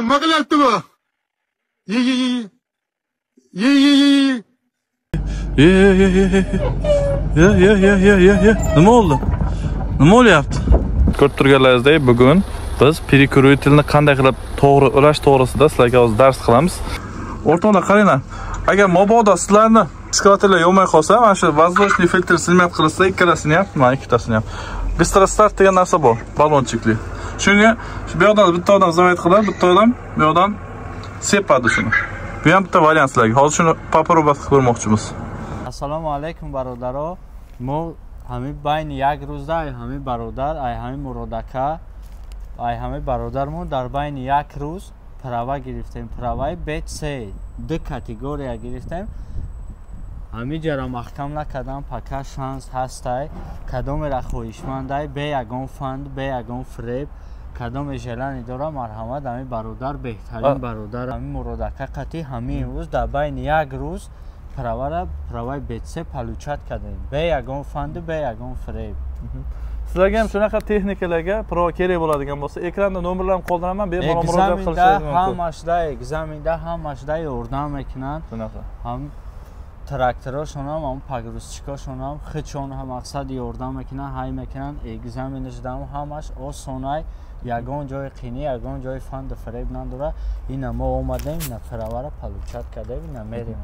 nima qilyapti bu? Nima oldu? Nima bo'lyapti? Ko'rib turganlaringizdek, bugun biz perikruitelni qanday qilib to'g'ri ulash to'g'risida sizlarga hozir dars qilamiz. O'rtoqlar, qaranglar. Agar mabodo sizlarni ekskavatorlar yomay qolsa, mana shu воздушный filtr snimat qilsa, ikkalasini ham, mana ikkitasini ham. Bistrostart degan narsa bor, balonchikli. Shunga bu yoqdan bitta odam zavat qiladi, bitta odam bu yoqdan sepadi shuni. Bu ham bitta variant sizlarga. Hozir shuni попробовать qilib ko'rmoqchimiz. Assalomu alaykum barodaro. Mo hami bayni yak ro'zda hami barodar, ay hami murodaka, ay hami barodarmon dar bayni yak ro'z prava گرفتیم. pravay B3 دو کاتگوریا گرفتیم. همی جرا محکم نکردم پکا شانس هستای کدام را خویشمندای به یگان فند به یگان فریب کدام جلانی داره مرحمت همی برادر بهترین برادر همی مرادکه قطعی همی روز در بین یک روز pravay B3 paluchat kardیم. به یگان فند به یگان فریب. Sizlarga ham shunaqa texnikalarga pro kerak bo'ladigan bo'lsa, ekranda nomerlarni qo'ldiraman, bemalol murojaat qilishingiz mumkin. Examenda hammashda yordam mekinan. Shunaqa. Ham traktorashon ham pagruzchikashon ham xichon ham maqsad yordam mekinan, hay mekinan. Examenishda ham hammash osonay, yagon joy qiyni, yagon joy fand farib nadora. Ina ma omadem, ina faravara paluchat kardem, ina merim.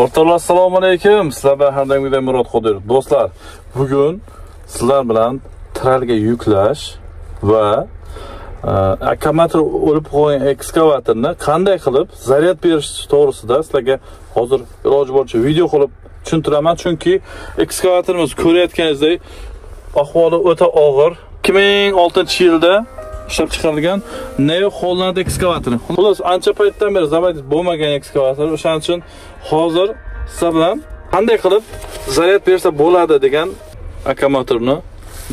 O'rtoqlar, assalomu alaykum. Sizlar bilan hamdamlikdan Murod Qodirov. Do'stlar, bugun sizlar bilan tralga yuklash va akkumulyator o'lib qolgan ekskavatorni qanday qilib zaryad berish to'g'risida sizlarga hozir iloji boricha video qilib tushuntiraman. Chunki ekskavatorimiz ko'rayotganingizdek ahvoli o'ta og'ir. 2006-yilda ishlab chiqarilgan New Holland ekskavatori. Xullas, ancha paytdan beri zavodda bo'lmagan ekskavator. O'shaning uchun hozir sizlar bilan qanday qilib zaryad bersa bo'ladi degan akkumulyatorni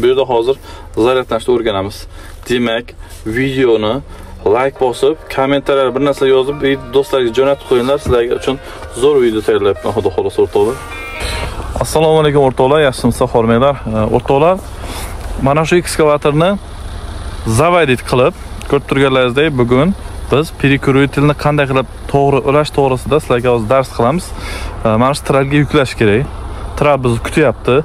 bu yerda hozir zaryadlashni o'rganamiz. Demak, videoni like bosib, kommentariylar bir narsa yozib, do'stlarga jo'natib qo'yinglar. Sizlar uchun zo'r video tayyorlayapman, xudo xolos o'rtoqlar. Assalomu alaykum o'rtoqlar, yaxshimisiz, xormanglar. O'rtoqlar, mana shu ekskavatorni zavodit qilib, ko'rib turganlaringizdek, bugun biz perikruitelni qanday qilib to'g'ri ulash to'g'risida sizlarga hozir dars qilamiz. Mana shu tralga yuklash kerak. Tral bizni kutyapti.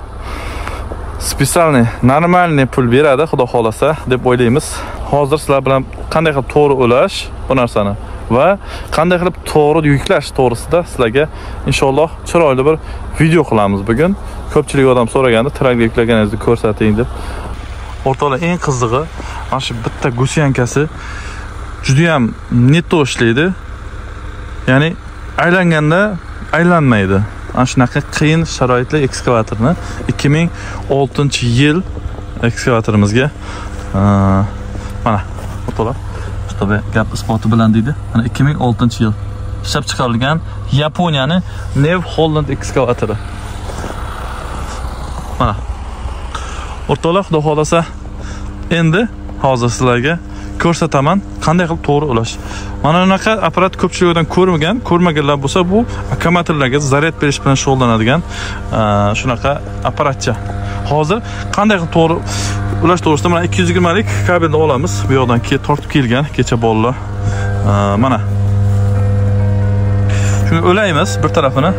Spesialniy, normalniy pul beradi, xudo xolasa deb o'ylaymiz. Hozir sizlar bilan qanday qilib to'g'ri ulash bu narsani va qanday qilib to'g'ri yuklash to'g'risida sizlarga inshaalloh chiroyli bir video qilamiz bugun. Ko'pchilik odam so'ragandi, tralga yuklaganingizni ko'rsating deb. O'rtoqlar, eng qizig'i mana shu bitta gusyankasi juda ham netto ishlaydi. Ya'ni aylanganda aylanmaydi. Ana shunaqa qiyin sharoitli ekskavatorni 2006-yil ekskavatorimizga mana o'rtoqlar, ustobe gap isboti bilan deydi. Mana 2006-yil ishlab chiqarilgan Yaponiyaning New Holland ekskavatori. Mana o'rtoqlar, xudo xolasa endi hozir sizlarga ko'rsataman qanday qilib to'g'ri ulash. Mana bunaqa apparat ko'pchilikdan ko'rmaganlar bo'lsa, bu akkumulyatorlarga zaryad berish bilan shug'ullanadigan shunaqa apparatcha. Hozir qanday qilib to'g'ri ulash to'g'risida mana 220 lik kabelni olamiz. Bu yoqdan tortib kelgan kecha bolalar. Mana shuni ulaymiz bir tarafini.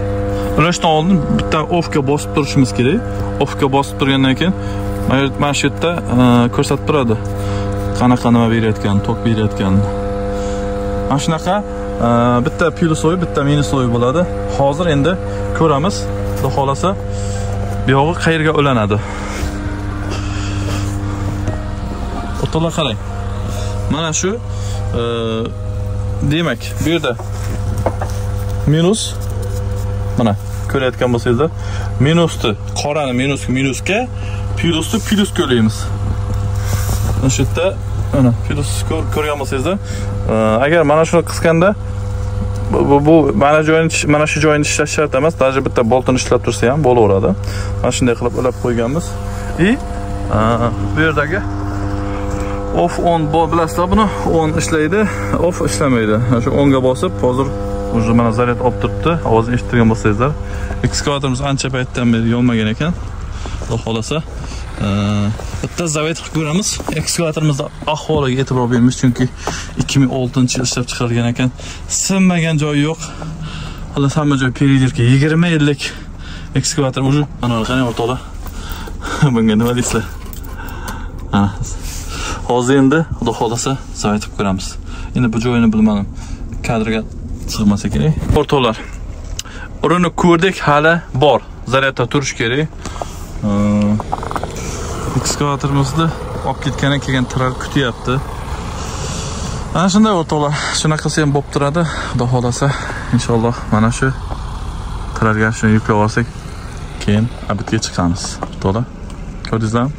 Ulashdan oldin bitta offga bosib turishimiz kerak. Offga bosib turgandan keyin mana shu yerda ko'rsatib turadi. Qanaqa nima berayotgan, tok berayotgan. Mana shunaqa bitta plusoy, bitta minusoy bo'ladi. Hozir endi ko'ramiz. Xudo xolasa bu yog'i qayerga ulanadi. O'rtoqlar, qarang. Mana shu demak, bu yerda minus, mana ko'rayotgan bo'lsangizlar, minusni, qorani minusga, plusni plus ko'ramiz. Shu yerda mana plus ko'rgan bo'lsangizlar, agar mana shuni qisganda bu mana shu joyini ishlash shart emas, даже bitta boltini ishlab tursa ham bo'laveradi. Mana shunday qilib ulab qo'yganmiz. Bu yerdagi off on bilasizlar, buni on ishlaydi, off ishlamaydi. Shu onga bosib, hozir o'zi mana zaryad olib turibdi. Ovozini eshittirgan bo'lsangizlar, ekskavatorimiz ancha paytdan beri yonmagan ekan. Xudo xolasa Bitta zavet qilib ko'ramiz. Ekskavatorimizni ahvoliga e'tibor beramiz, chunki 2006-yil ishlab chiqarilgan ekan. Sinmagan joyi yo'q. Xullas hamma joy peridirka 20 yillik ekskavator уже. Mana qani o'rtoqlar. Bunga nima deysizlar? Hozir endi xudo xolasa zavet qilib ko'ramiz. Endi bu joyini bilmadim. Kadrga sig'masa kerak. O'rtoqlar. Urini ko'rdik, hali bor. Zaryadda turish kerak. Ekskavatorimizni olib ketgandan keyin tral kutyapti. Mana shunday o'rtoqlar, shunaqasi ham bo'lib turadi. Xudo xolasa, inshaalloh mana shu tralga shuni yuklab olsak, keyin abitga chiqamiz. O'rtoqlar, ko'rdingizlarmi?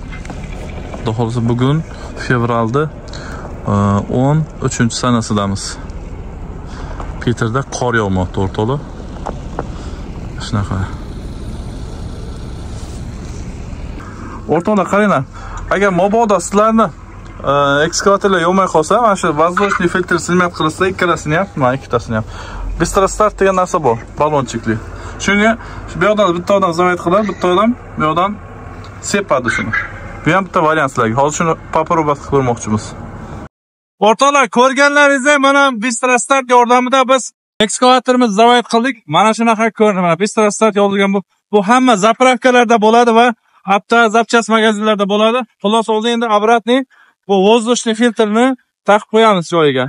Xudo xolasa bugun fevralda 13-sanasidamiz. Peterda qor yog'moqda o'rtoqlar. Shunaqa. O'rtoqlar qaranglar. Agar mabodo sizlarni ekskavatorlar yomay qolsa, mana shu воздушный filtr xizmat qilsa, ikkalasini ham, mana ikkitasini ham. Bistrastart degan narsa bor, balonchikli. Shunga bu yoqdan bitta odam zavet qiladi, bitta odam bu yoqdan sepadi shuni. Bu ham bitta variant sizlarga. Hozir shuni paparobat qilib ko'rmoqchimiz. O'rtoqlar, ko'rganlaringizdek, mana Bistrastart yordamida biz ekskavatorimiz zavet qildik. Mana shunaqa ko'rinadi. Bistrastart yozilgan bu hamma zapravkalarda bo'ladi va hatto zapchast magazinlarda bo'ladi. Xullas, o'zi endi обратный bu воздушный filtrni taqib qo'yamiz joyiga.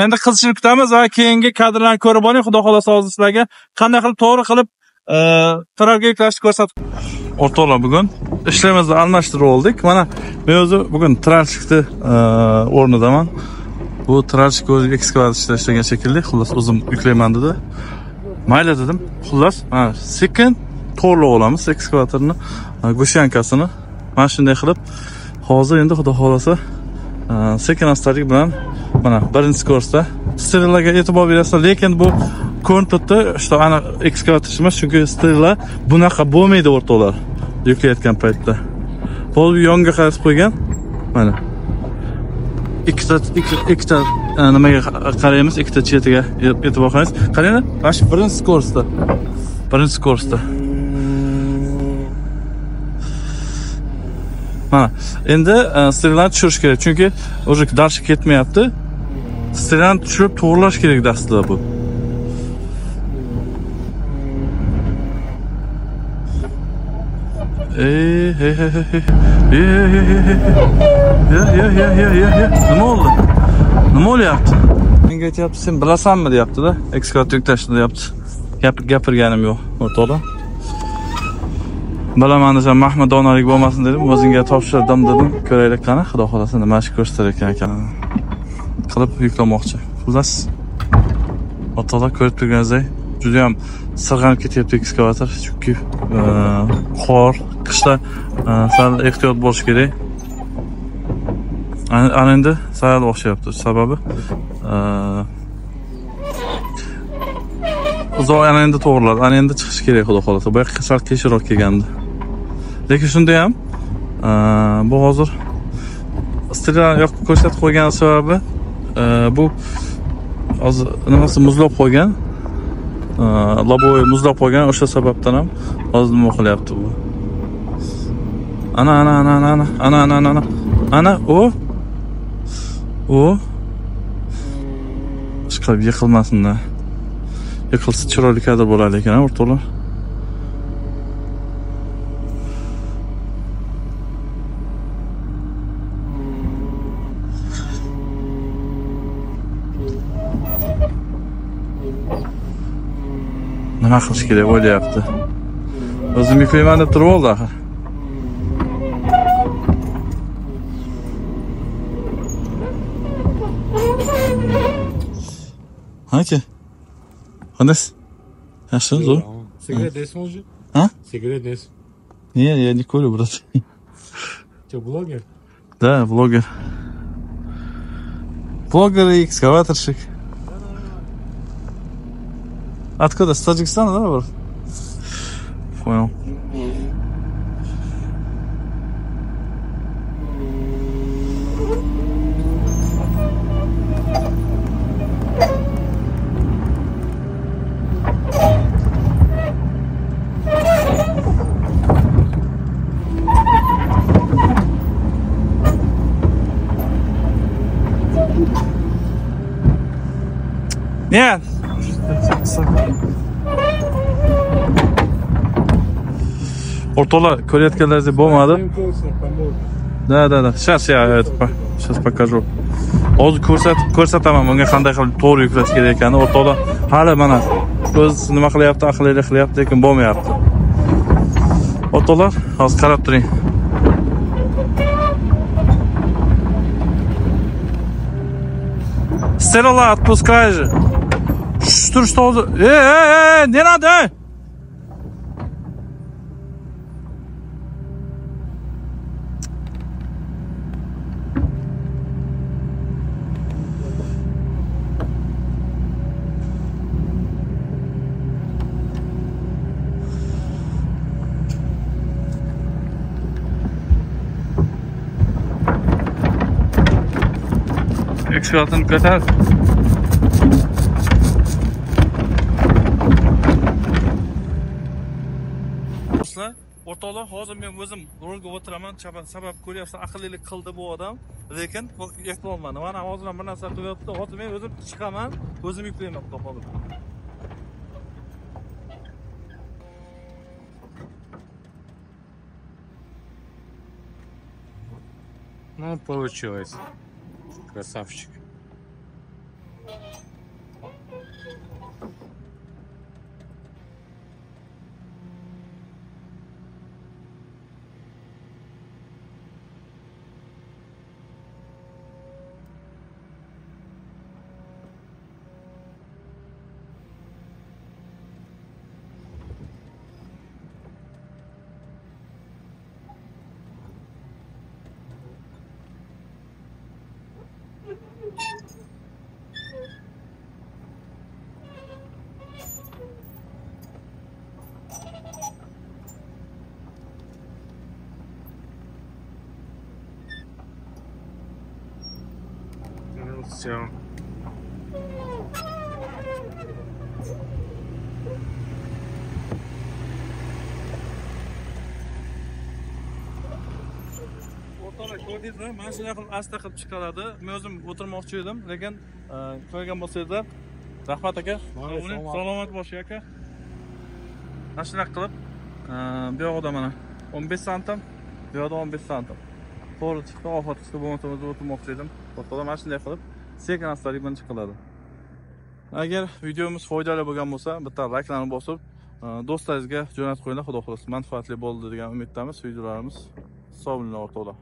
Endi qilishni kutamiz va keyingi kadrlarni ko'rib oling. Xudo xolasa hozir sizlarga qanday qilib to'g'ri qilib tralga yuklashni ko'rsatib. O'rtoqlar, bugun ishlarimizni almashtirib oldik. Mana men o'zi bugun tralchikni o'rnidaman. Bu tralchik o'zi ekskavator ishlagan shekilli. Xullas, o'zim yuklayman dedi. Mayli dedim. Xullas, mana sekin to'g'rilab olamiz ekskavatorni, gusyankasini. Mana shunday qilib hozir endi xudo xolasa sekin astalik bilan mana birinchi kursda sterillarga e'tibor berasizlar, lekin bu ko'rinibdi, что ana ekskavator emas, chunki sterillar bunaqa bo'lmaydi o'rtoqlar. Yuklayotgan paytda. Bu yonga qaratib qo'ygan. Mana ikkita nimaga qaraymiz, ikkita chetiga e'tibor qilamiz. Qaranglar, mana shu birinchi kursda. Birinchi kursda. Mana endi sterillarni tushirish kerak, chunki o'zi dальше ketmayapti. Sterillarni tushirib to'g'rilash kerak dastlab bu. Nima oldu? Nima bo'lyapti? Menga aytyapti, sen bilasanmi deyapti-da. Ekskavator yuklashni deyapti. Gapirganim yo'q, o'rtoqlar. Bilaman desam, Mahmud donolik bo'lmasin dedim, o'zingga topshirdim dedim. Ko'raylik qani, xudo xolasa nima ish ko'rsatar ekan. Qilib yuklamoqchi. Xullas, o'rtoqlar, ko'rib turganingizdek, juda ham sirg'anib ketyapti ekskavator, chunki qor, qishda sal ehtiyot bo'lish kerak. Ana endi sal o'xshayapti, sababi uzoq ana endi to'g'riladi, ana endi chiqish kerak xudo xolasa. Bu yoqqa sal kechroq kelgandi. Lekin shunda ham bu hozir steril yoqqa ko'rsatib qo'ygan sababi bu hozir nimasi muzlab qo'ygan. Laboy muzlab qo'ygan, o'sha sababdan ham hozir nima qilyapti bu. Ana o chiqib yiqilmasin-da. Yiqilsa chiroyli kadr bo'lar ekan, o'rtoqlar. Nima qilish kerak bo'lyapti? O'zim yuklayman deb turib oldi axir. Aka. Qanday? Yaxshimi, zo'r? Sigaret desmi уже? Ha? Sigaret desmi? Не, я не курю, брат. Что, блогер? Да, блогер. Блогер и экскаваторщик. Откуда? С Таджикистана, да, брат? Понял. Нет. O'rtoqlar, ko'rayotganlaringizdek bo'lmadi. Da. Сейчас я это сейчас покажу. Hozir ko'rsataman bunga qanday qilib to'g'ri yuklash kerak ekanini. O'rtoqlar, hali mana o'z nima qilyapti, aqlli qilyapti, lekin bo'lmayapti. O'rtoqlar, hozir qarab turing. Стерла, отпускай же. Что? Не надо! Ekskvatını ko'tar. Do'stlar, o'rtoqlar, hozir men o'zim rolga o'tiraman, sabab ko'ryapsiz, aqllilik qildi bu odam, lekin ehtiyotlanmadi. Mana hozir bir narsa qilyapti, hozir men o'zim chiqaman, o'zim yuklayman xudo xohlasa. Ну, получилось. Красавчик. Ну все. O'rtoqlar, ko'rdingizmi? Mana shunday qilib asta qilib chiqaradi. Men o'zim o'tirmoqchi edim, lekin ko'rgan bo'lsangizlar, Rahmat aka, salomat bo'ling aka. Mana shunday qilib, bu yoqda mana 15 santim, bu yoqda 15 santim. To'g'ri chiqdi, ofat chiqdi, bo'lmasa o'zim o'tirmoqchi edim. O'rtoqlar, mana shunday qilib sekin-astalik bilan chiqiladi. Agar videomiz foydali bo'lgan bo'lsa, bitta layklarni bosib, do'stlaringizga jo'natib qo'yinglar. Xudo xohlasa manfaatli bo'ldi degan umiddamiz. Videolarimiz sog' bo'linglar o'rtoqlar.